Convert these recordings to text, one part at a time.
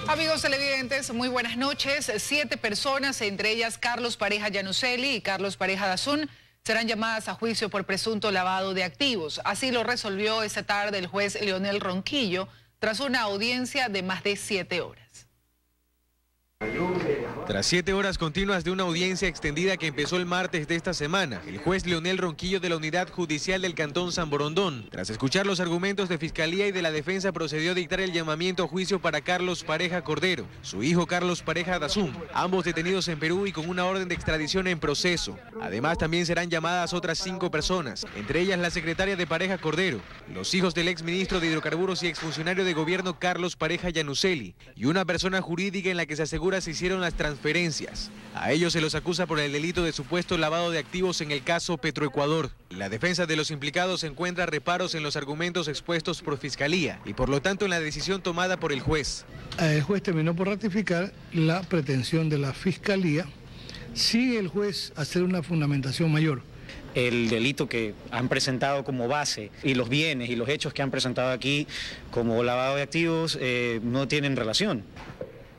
Amigos televidentes, muy buenas noches. 7 personas, entre ellas Carlos Pareja Yanuseli y Carlos Pareja Dazún, serán llamadas a juicio por presunto lavado de activos. Así lo resolvió esta tarde el juez Leonel Ronquillo, tras una audiencia de más de 7 horas. Tras 7 horas continuas de una audiencia extendida que empezó el martes de esta semana, el juez Leonel Ronquillo de la Unidad Judicial del Cantón San Borondón, tras escuchar los argumentos de Fiscalía y de la Defensa, procedió a dictar el llamamiento a juicio para Carlos Pareja Cordero, su hijo Carlos Pareja Dazún, ambos detenidos en Perú y con una orden de extradición en proceso. Además, también serán llamadas otras 5 personas, entre ellas la secretaria de Pareja Cordero, los hijos del exministro de Hidrocarburos y exfuncionario de gobierno Carlos Pareja Yanuseli, y una persona jurídica en la que se asegura se hicieron las transferencias. A ellos se los acusa por el delito de supuesto lavado de activos en el caso Petroecuador. La defensa de los implicados encuentra reparos en los argumentos expuestos por Fiscalía y por lo tanto en la decisión tomada por el juez. El juez terminó por ratificar la pretensión de la Fiscalía sin el juez hacer una fundamentación mayor. El delito que han presentado como base y los bienes y los hechos que han presentado aquí como lavado de activos no tienen relación.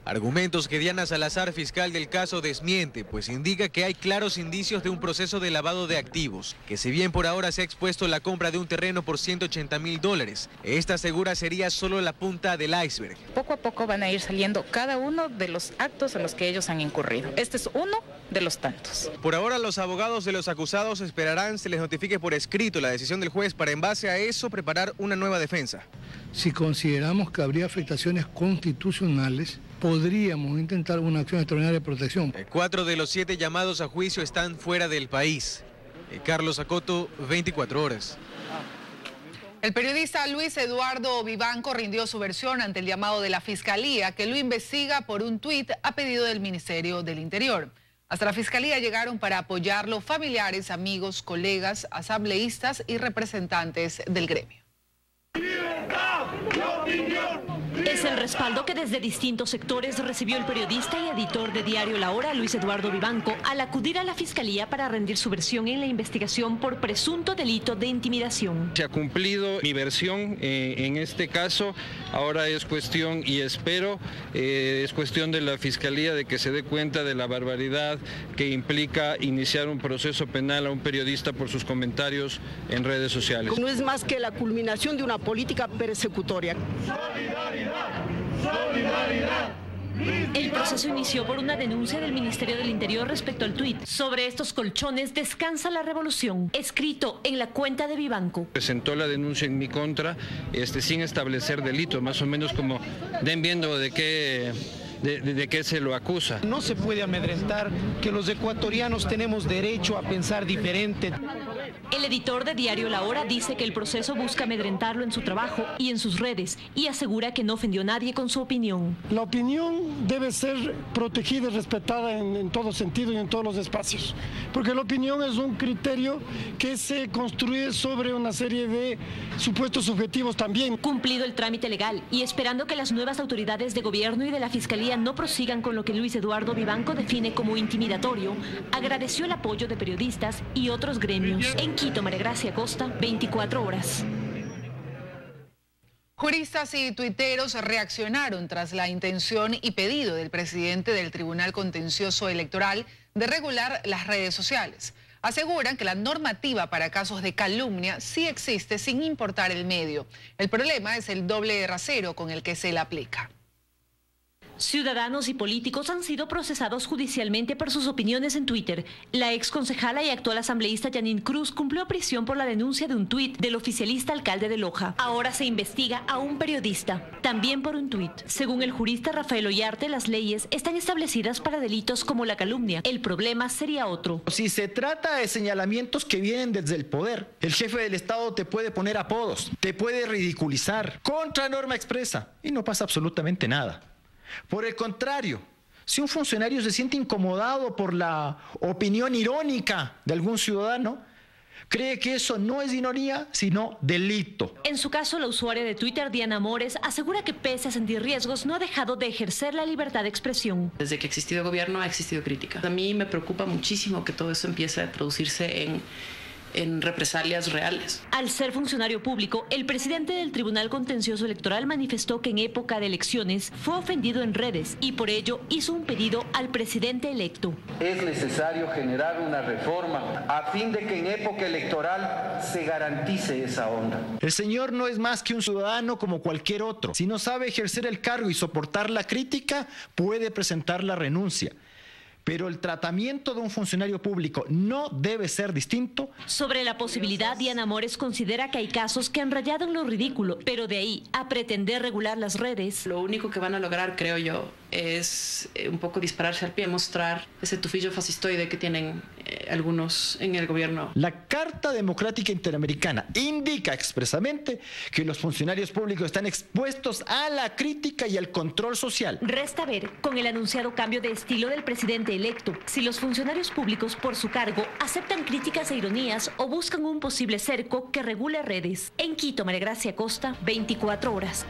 Argumentos que Diana Salazar, fiscal del caso, desmiente, pues indica que hay claros indicios de un proceso de lavado de activos, que si bien por ahora se ha expuesto la compra de un terreno por $180.000, esta asegura sería solo la punta del iceberg. Poco a poco van a ir saliendo cada uno de los actos en los que ellos han incurrido. Este es uno de los tantos. Por ahora los abogados de los acusados esperarán se les notifique por escrito la decisión del juez para en base a eso preparar una nueva defensa. Si consideramos que habría afectaciones constitucionales, podríamos intentar una acción extraordinaria de protección. 4 de los 7 llamados a juicio están fuera del país. Carlos Acoto, 24 horas. El periodista Luis Eduardo Vivanco rindió su versión ante el llamado de la Fiscalía, que lo investiga por un tuit a pedido del Ministerio del Interior. Hasta la Fiscalía llegaron para apoyarlo familiares, amigos, colegas, asambleístas y representantes del gremio. Es el respaldo que desde distintos sectores recibió el periodista y editor de Diario La Hora, Luis Eduardo Vivanco, al acudir a la Fiscalía para rendir su versión en la investigación por presunto delito de intimidación. Se ha cumplido mi versión en este caso, ahora es cuestión, y espero, es cuestión de la Fiscalía de que se dé cuenta de la barbaridad que implica iniciar un proceso penal a un periodista por sus comentarios en redes sociales. No es más que la culminación de una política persecutoria. ¡Solidaridad! El proceso inició por una denuncia del Ministerio del Interior respecto al tuit. Sobre estos colchones descansa la revolución, escrito en la cuenta de Vivanco. Presentó la denuncia en mi contra, sin establecer delito, más o menos como den viendo de qué se lo acusa. No se puede amedrentar que los ecuatorianos tenemos derecho a pensar diferente. El editor de Diario La Hora dice que el proceso busca amedrentarlo en su trabajo y en sus redes y asegura que no ofendió a nadie con su opinión. La opinión debe ser protegida y respetada en todo sentido y en todos los espacios, porque la opinión es un criterio que se construye sobre una serie de supuestos subjetivos también. Cumplido el trámite legal y esperando que las nuevas autoridades de gobierno y de la Fiscalía no prosigan con lo que Luis Eduardo Vivanco define como intimidatorio, agradeció el apoyo de periodistas y otros gremios. En Quito, María Gracia Costa, 24 horas. Juristas y tuiteros reaccionaron tras la intención y pedido del presidente del Tribunal Contencioso Electoral de regular las redes sociales. Aseguran que la normativa para casos de calumnia sí existe sin importar el medio. El problema es el doble rasero con el que se la aplica. Ciudadanos y políticos han sido procesados judicialmente por sus opiniones en Twitter. La ex concejala y actual asambleísta Janine Cruz cumplió prisión por la denuncia de un tuit del oficialista alcalde de Loja. Ahora se investiga a un periodista, también por un tuit. Según el jurista Rafael Ollarte, las leyes están establecidas para delitos como la calumnia. El problema sería otro. Si se trata de señalamientos que vienen desde el poder, el jefe del Estado te puede poner apodos, te puede ridiculizar, contra norma expresa, y no pasa absolutamente nada. Por el contrario, si un funcionario se siente incomodado por la opinión irónica de algún ciudadano, cree que eso no es ironía, sino delito. En su caso, la usuaria de Twitter, Diana Mores, asegura que pese a sentir riesgos, no ha dejado de ejercer la libertad de expresión. Desde que ha existido gobierno, ha existido crítica. A mí me preocupa muchísimo que todo eso empiece a traducirse en represalias reales. Al ser funcionario público, el presidente del Tribunal Contencioso Electoral manifestó que en época de elecciones fue ofendido en redes y por ello hizo un pedido al presidente electo. Es necesario generar una reforma a fin de que en época electoral se garantice esa onda. El señor no es más que un ciudadano como cualquier otro. Si no sabe ejercer el cargo y soportar la crítica, puede presentar la renuncia. Pero el tratamiento de un funcionario público no debe ser distinto. Sobre la posibilidad, Diana Mores considera que hay casos que han rayado en lo ridículo, pero de ahí a pretender regular las redes. Lo único que van a lograr, creo yo, es un poco dispararse al pie, mostrar ese tufillo fascistoide que tienen algunos en el gobierno. La Carta Democrática Interamericana indica expresamente que los funcionarios públicos están expuestos a la crítica y al control social. Resta ver, con el anunciado cambio de estilo del presidente electo, si los funcionarios públicos por su cargo aceptan críticas e ironías o buscan un posible cerco que regule redes. En Quito, María Gracia Costa, 24 horas.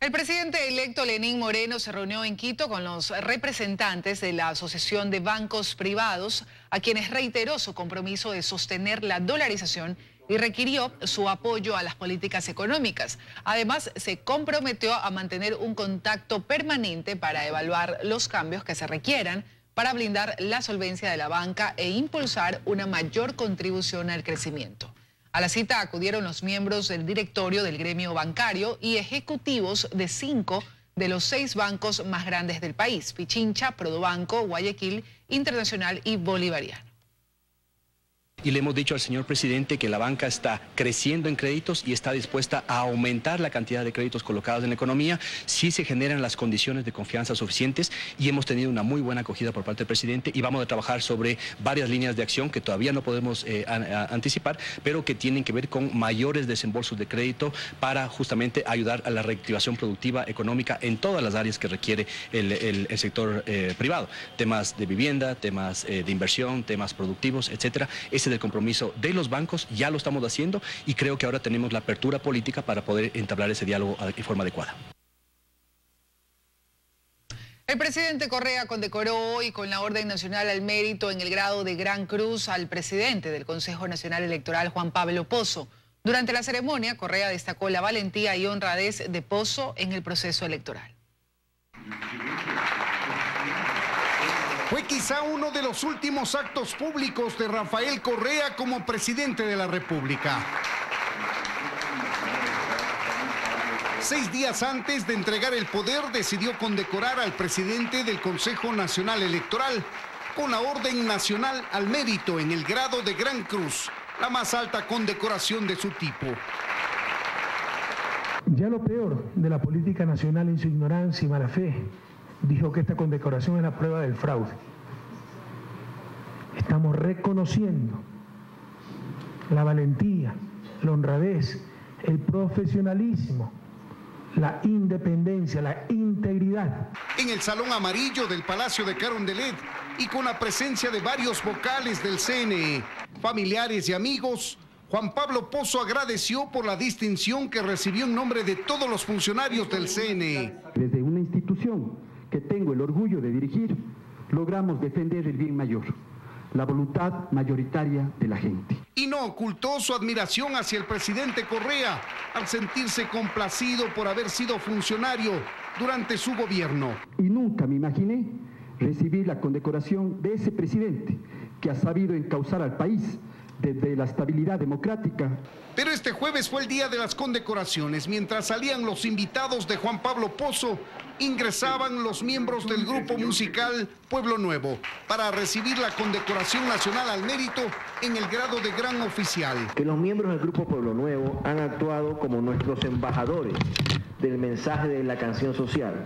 El presidente electo Lenín Moreno se reunió en Quito con los representantes de la Asociación de Bancos Privados, a quienes reiteró su compromiso de sostener la dolarización y requirió su apoyo a las políticas económicas. Además, se comprometió a mantener un contacto permanente para evaluar los cambios que se requieran para blindar la solvencia de la banca e impulsar una mayor contribución al crecimiento. A la cita acudieron los miembros del directorio del gremio bancario y ejecutivos de 5 de los 6 bancos más grandes del país: Pichincha, Produbanco, Guayaquil, Internacional y Bolivariano. Y le hemos dicho al señor presidente que la banca está creciendo en créditos y está dispuesta a aumentar la cantidad de créditos colocados en la economía si se generan las condiciones de confianza suficientes, y hemos tenido una muy buena acogida por parte del presidente y vamos a trabajar sobre varias líneas de acción que todavía no podemos anticipar, pero que tienen que ver con mayores desembolsos de crédito para justamente ayudar a la reactivación productiva económica en todas las áreas que requiere el sector privado. Temas de vivienda, temas de inversión, temas productivos, etcétera. Ese del compromiso de los bancos, ya lo estamos haciendo y creo que ahora tenemos la apertura política para poder entablar ese diálogo de forma adecuada. El presidente Correa condecoró hoy con la Orden Nacional al Mérito en el grado de Gran Cruz al presidente del Consejo Nacional Electoral, Juan Pablo Pozo. Durante la ceremonia, Correa destacó la valentía y honradez de Pozo en el proceso electoral. Fue quizá uno de los últimos actos públicos de Rafael Correa como presidente de la República. 6 días antes de entregar el poder, decidió condecorar al presidente del Consejo Nacional Electoral con la Orden Nacional al Mérito en el grado de Gran Cruz, la más alta condecoración de su tipo. Ya lo peor de la política nacional en su ignorancia y mala fe, dijo que esta condecoración es la prueba del fraude. Estamos reconociendo la valentía, la honradez, el profesionalismo, la independencia, la integridad. En el Salón Amarillo del Palacio de Carondelet y con la presencia de varios vocales del CNE, familiares y amigos, Juan Pablo Pozo agradeció por la distinción que recibió en nombre de todos los funcionarios del CNE. Desde una institución que tengo el orgullo de dirigir, logramos defender el bien mayor, la voluntad mayoritaria de la gente. Y no ocultó su admiración hacia el presidente Correa al sentirse complacido por haber sido funcionario durante su gobierno. Y nunca me imaginé recibir la condecoración de ese presidente que ha sabido encauzar al país desde la estabilidad democrática. Pero este jueves fue el día de las condecoraciones. Mientras salían los invitados de Juan Pablo Pozo, ingresaban los miembros del grupo musical Pueblo Nuevo para recibir la condecoración nacional al mérito en el grado de gran oficial. Que los miembros del grupo Pueblo Nuevo han actuado como nuestros embajadores del mensaje de la canción social.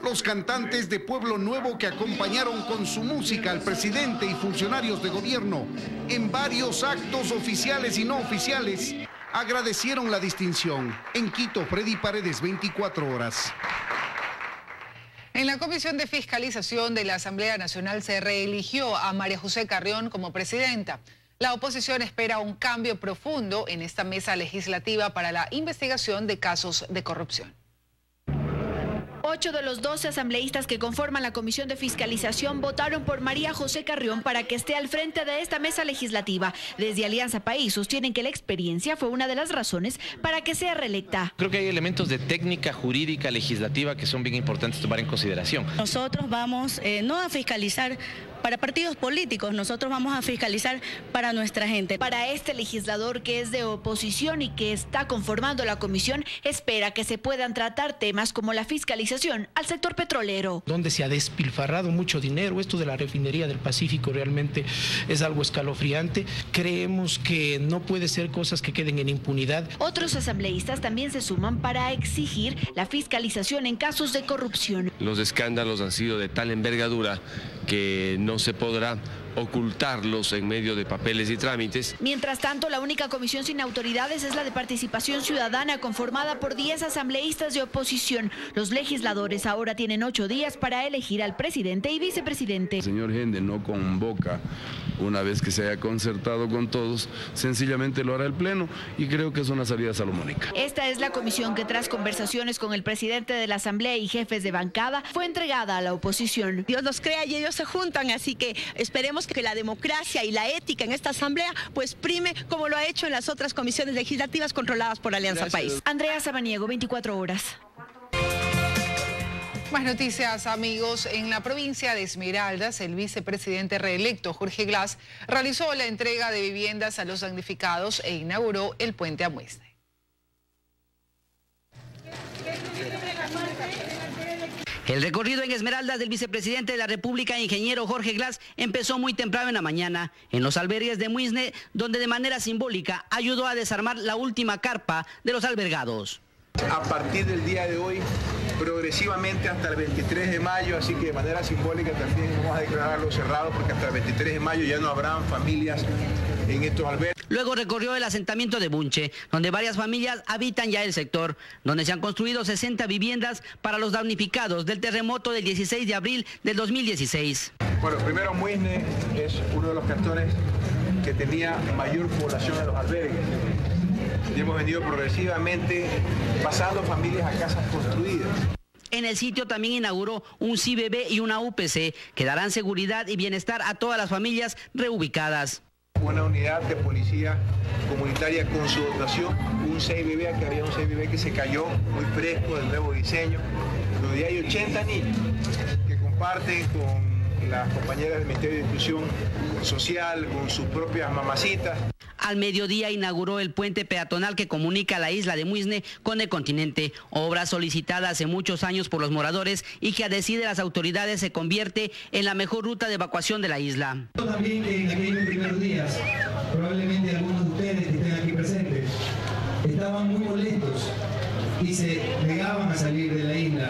Los cantantes de Pueblo Nuevo, que acompañaron con su música al presidente y funcionarios de gobierno en varios actos oficiales y no oficiales, agradecieron la distinción. En Quito, Freddy Paredes, 24 horas. En la Comisión de Fiscalización de la Asamblea Nacional se reeligió a María José Carrión como presidenta. La oposición espera un cambio profundo en esta mesa legislativa para la investigación de casos de corrupción. 8 de los 12 asambleístas que conforman la Comisión de Fiscalización votaron por María José Carrión para que esté al frente de esta mesa legislativa. Desde Alianza País sostienen que la experiencia fue una de las razones para que sea reelecta. Creo que hay elementos de técnica jurídica legislativa que son bien importantes tomar en consideración. Nosotros vamos no a fiscalizar para partidos políticos, nosotros vamos a fiscalizar para nuestra gente. Para este legislador que es de oposición y que está conformando la comisión, espera que se puedan tratar temas como la fiscalización al sector petrolero. Donde se ha despilfarrado mucho dinero, esto de la refinería del Pacífico realmente es algo escalofriante. Creemos que no puede ser cosas que queden en impunidad. Otros asambleístas también se suman para exigir la fiscalización en casos de corrupción. Los escándalos han sido de tal envergadura que no se podrá ocultarlos en medio de papeles y trámites. Mientras tanto, la única comisión sin autoridades es la de Participación Ciudadana, conformada por 10 asambleístas de oposición. Los legisladores ahora tienen 8 días para elegir al presidente y vicepresidente. El señor Gende no convoca una vez que se haya concertado con todos, sencillamente lo hará el Pleno y creo que es una salida salomónica. Esta es la comisión que tras conversaciones con el presidente de la Asamblea y jefes de bancada fue entregada a la oposición. Dios los crea y ellos se juntan, así que esperemos que la democracia y la ética en esta asamblea pues prime como lo ha hecho en las otras comisiones legislativas controladas por Alianza País. Andrea Sabaniego, 24 horas. Más noticias, amigos. En la provincia de Esmeraldas, el vicepresidente reelecto Jorge Glass realizó la entrega de viviendas a los damnificados e inauguró el puente a Muisne. El recorrido en Esmeraldas del vicepresidente de la República, ingeniero Jorge Glass, empezó muy temprano en la mañana en los albergues de Muisne, donde de manera simbólica ayudó a desarmar la última carpa de los albergados. A partir del día de hoy, progresivamente hasta el 23 de mayo, así que de manera simbólica también vamos a declararlo cerrado porque hasta el 23 de mayo ya no habrán familias en estos albergues. Luego recorrió el asentamiento de Bunche, donde varias familias habitan ya el sector, donde se han construido 60 viviendas para los damnificados del terremoto del 16 de abril del 2016. Bueno, primero Muisne es uno de los cantones que tenía mayor población en los albergues. Y hemos venido progresivamente pasando familias a casas construidas. En el sitio también inauguró un CIBB y una UPC que darán seguridad y bienestar a todas las familias reubicadas. Una unidad de policía comunitaria con su dotación, un CIBB, que había un CIBB que se cayó, muy fresco, del nuevo diseño, donde hay 80 niños que comparten con las compañeras del Ministerio de Inclusión Social, con sus propias mamacitas. Al mediodía inauguró el puente peatonal que comunica la isla de Muisne con el continente, obra solicitada hace muchos años por los moradores y que a decir de las autoridades se convierte en la mejor ruta de evacuación de la isla. También en aquellos primeros días, probablemente algunos de ustedes que estén aquí presentes, estaban muy molestos y se negaban a salir de la isla,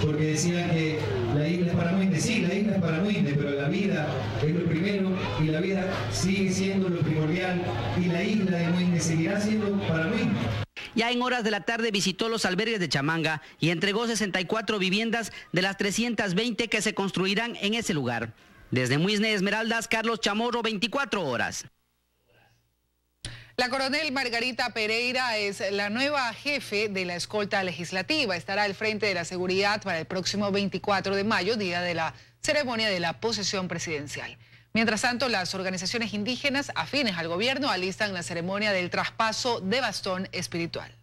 porque decían que la isla es para Muisne. Sí, la isla es para Muisne, pero la vida es lo primero y la vida sigue siendo lo primordial y la isla de Muisne seguirá siendo para Muisne. Ya en horas de la tarde visitó los albergues de Chamanga y entregó 64 viviendas de las 320 que se construirán en ese lugar. Desde Muisne, Esmeraldas, Carlos Chamorro, 24 horas. La coronel Margarita Pereira es la nueva jefe de la escolta legislativa. Estará al frente de la seguridad para el próximo 24 de mayo, día de la ceremonia de la posesión presidencial. Mientras tanto, las organizaciones indígenas afines al gobierno alistan la ceremonia del traspaso de bastón espiritual.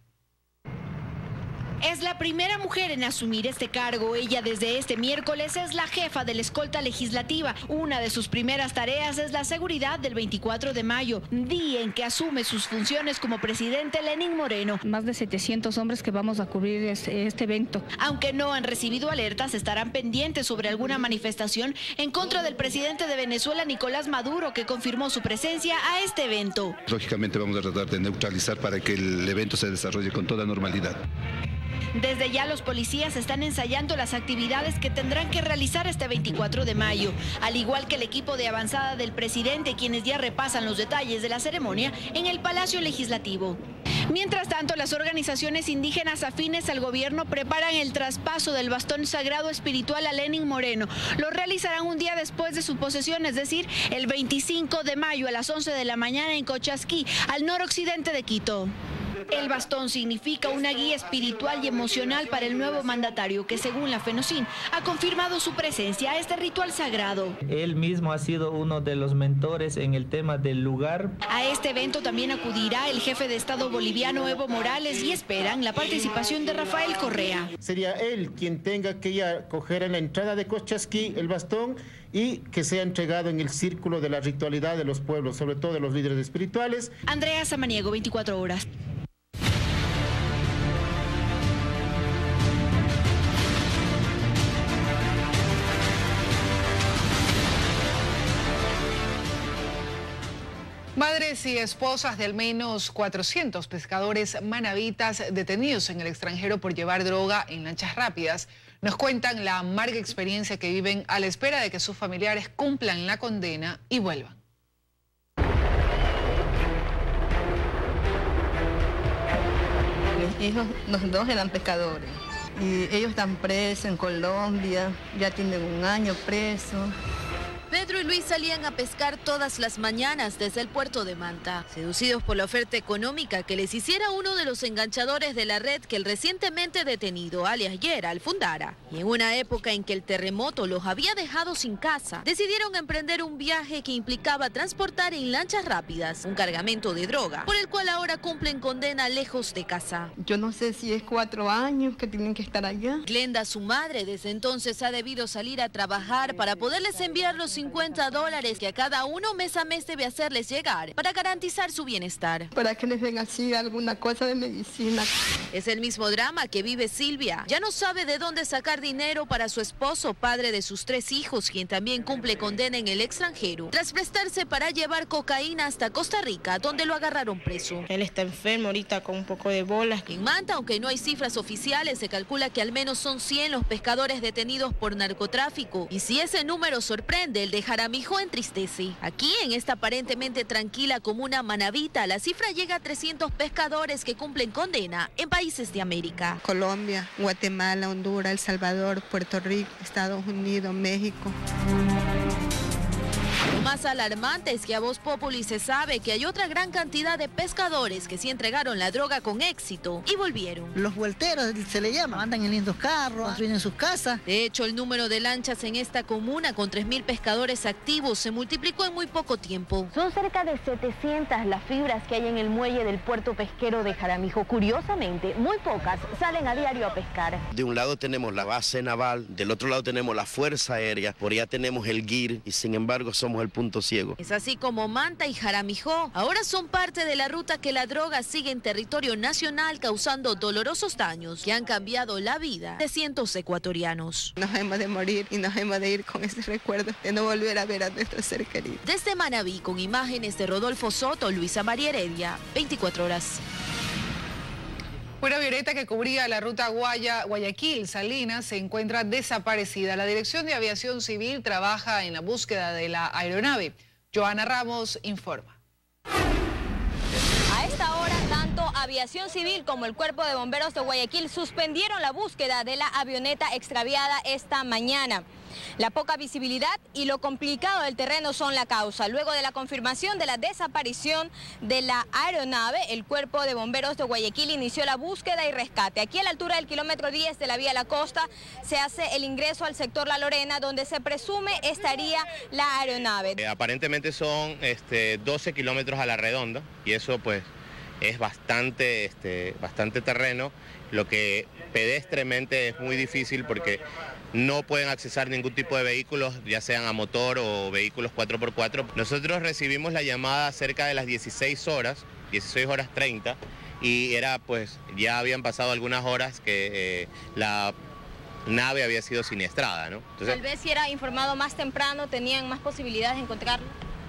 Es la primera mujer en asumir este cargo. Ella desde este miércoles es la jefa de la escolta legislativa. Una de sus primeras tareas es la seguridad del 24 de mayo, día en que asume sus funciones como presidente Lenín Moreno. Más de 700 hombres que vamos a cubrir este evento. Aunque no han recibido alertas, estarán pendientes sobre alguna manifestación en contra del presidente de Venezuela, Nicolás Maduro, que confirmó su presencia a este evento. Lógicamente vamos a tratar de neutralizar para que el evento se desarrolle con toda normalidad. Desde ya los policías están ensayando las actividades que tendrán que realizar este 24 de mayo, al igual que el equipo de avanzada del presidente, quienes ya repasan los detalles de la ceremonia en el Palacio Legislativo. Mientras tanto, las organizaciones indígenas afines al gobierno preparan el traspaso del bastón sagrado espiritual a Lenín Moreno. Lo realizarán un día después de su posesión, es decir, el 25 de mayo a las 11 de la mañana en Cochasquí, al noroccidente de Quito. El bastón significa una guía espiritual y emocional para el nuevo mandatario que, según la FENOCIN, ha confirmado su presencia a este ritual sagrado. Él mismo ha sido uno de los mentores en el tema del lugar. A este evento también acudirá el jefe de Estado boliviano Evo Morales y esperan la participación de Rafael Correa. Sería él quien tenga que ir a coger en la entrada de Cochasquí el bastón y que sea entregado en el círculo de la ritualidad de los pueblos, sobre todo de los líderes espirituales. Andrea Samaniego, 24 horas. Madres y esposas de al menos 400 pescadores manavitas detenidos en el extranjero por llevar droga en lanchas rápidas nos cuentan la amarga experiencia que viven a la espera de que sus familiares cumplan la condena y vuelvan. Mis hijos, los dos eran pescadores y ellos están presos en Colombia, ya tienen 1 año presos. Pedro y Luis salían a pescar todas las mañanas desde el puerto de Manta, seducidos por la oferta económica que les hiciera uno de los enganchadores de la red que el recientemente detenido, alias Gerald, fundara. Y en una época en que el terremoto los había dejado sin casa, decidieron emprender un viaje que implicaba transportar en lanchas rápidas un cargamento de droga, por el cual ahora cumplen condena lejos de casa. Yo no sé si es 4 años que tienen que estar allá. Glenda, su madre, desde entonces ha debido salir a trabajar para poderles enviar los $50 que a cada uno mes a mes debe hacerles llegar para garantizar su bienestar. Para que les den así alguna cosa de medicina. Es el mismo drama que vive Silvia. Ya no sabe de dónde sacar dinero para su esposo, padre de sus 3 hijos, quien también cumple condena en el extranjero, tras prestarse para llevar cocaína hasta Costa Rica, donde lo agarraron preso. Él está enfermo ahorita con un poco de bolas. En Manta, aunque no hay cifras oficiales, se calcula que al menos son 100 los pescadores detenidos por narcotráfico. Y si ese número sorprende, el de Jaramillo entristece. Aquí, en esta aparentemente tranquila comuna manavita, la cifra llega a 300 pescadores que cumplen condena en países de América. Colombia, Guatemala, Honduras, El Salvador, Puerto Rico, Estados Unidos, México. Lo más alarmante es que a Voz Populi se sabe que hay otra gran cantidad de pescadores que sí entregaron la droga con éxito y volvieron. Los vuelteros se le llama, andan en lindos carros, construyen sus casas. De hecho, el número de lanchas en esta comuna con 3.000 pescadores activos se multiplicó en muy poco tiempo. Son cerca de 700 las fibras que hay en el muelle del puerto pesquero de Jaramillo. Curiosamente, muy pocas salen a diario a pescar. De un lado tenemos la base naval, del otro lado tenemos la Fuerza Aérea, por allá tenemos el GIR y sin embargo somos el punto ciego. Es así como Manta y Jaramillo ahora son parte de la ruta que la droga sigue en territorio nacional, causando dolorosos daños que han cambiado la vida de cientos ecuatorianos. Nos hemos de morir y nos hemos de ir con ese recuerdo de no volver a ver a nuestro ser querido. Desde Manabí, con imágenes de Rodolfo Soto, Luisa María Heredia, 24 horas. Una avioneta que cubría la ruta Guayaquil-Salinas se encuentra desaparecida. La Dirección de Aviación Civil trabaja en la búsqueda de la aeronave. Joana Ramos informa. A esta hora, tanto Aviación Civil como el Cuerpo de Bomberos de Guayaquil suspendieron la búsqueda de la avioneta extraviada esta mañana. La poca visibilidad y lo complicado del terreno son la causa. Luego de la confirmación de la desaparición de la aeronave, el Cuerpo de Bomberos de Guayaquil inició la búsqueda y rescate. Aquí a la altura del kilómetro 10 de la vía La Costa se hace el ingreso al sector La Lorena, donde se presume estaría la aeronave. Aparentemente son 12 kilómetros a la redonda y eso pues es bastante terreno, lo que pedestremente es muy difícil porque no pueden accesar ningún tipo de vehículos, ya sean a motor o vehículos 4x4. Nosotros recibimos la llamada cerca de las 16 horas 30, y era pues ya habían pasado algunas horas que la nave había sido siniestrada, ¿no? Entonces, tal vez si era informado más temprano, tenían más posibilidades de encontrarlo.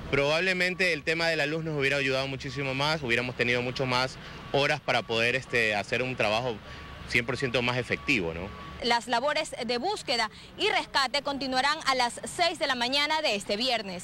Probablemente el tema de la luz nos hubiera ayudado muchísimo más, hubiéramos tenido mucho más horas para poder hacer un trabajo 100% más efectivo, ¿no? Las labores de búsqueda y rescate continuarán a las 6 de la mañana de este viernes.